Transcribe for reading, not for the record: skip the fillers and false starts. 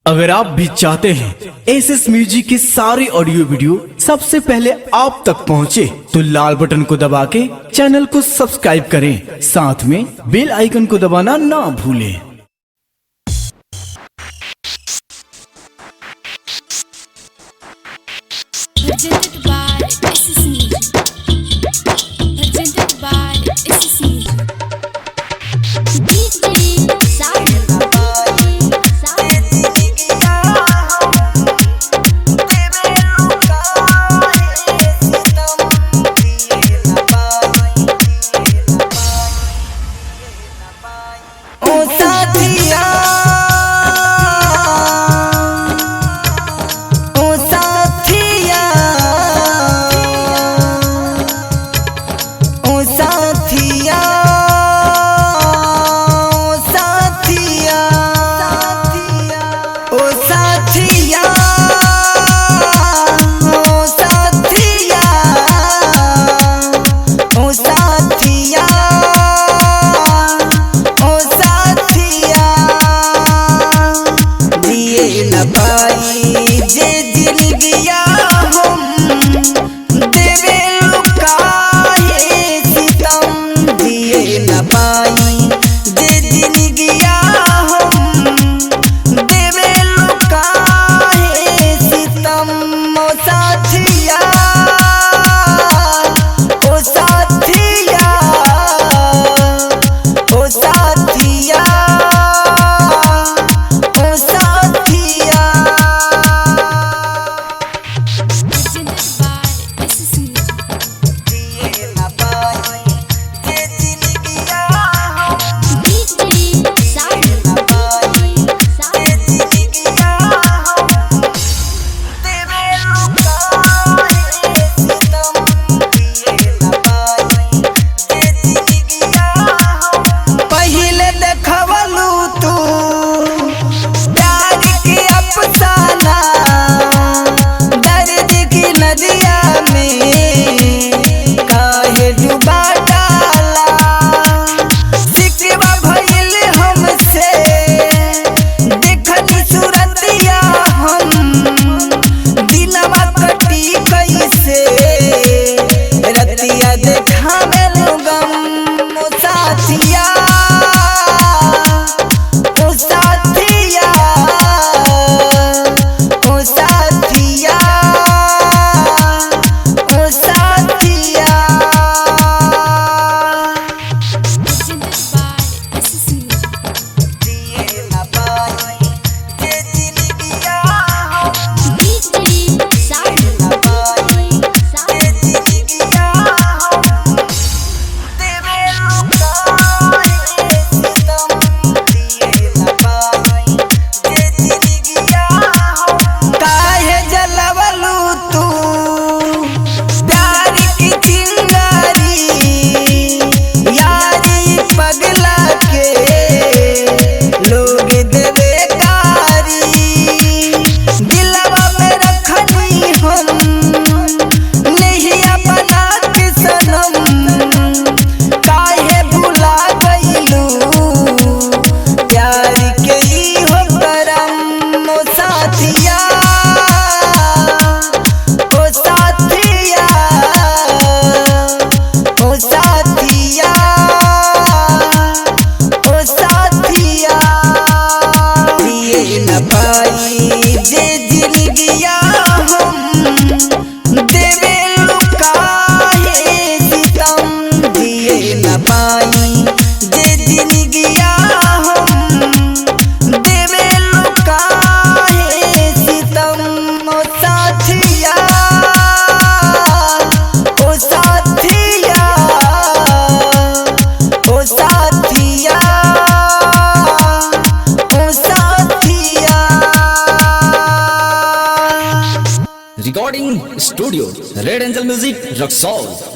अगर आप भी चाहते हैं एसएस म्यूजिक की सारी ऑडियो वीडियो सबसे पहले आप तक पहुंचे, तो लाल बटन को दबा के चैनल को सब्सक्राइब करें, साथ में बेल आइकन को दबाना ना भूलें। Presented by SSC. Presented by SSC. DJ Sahil. Recording studio red angel music Raxaul.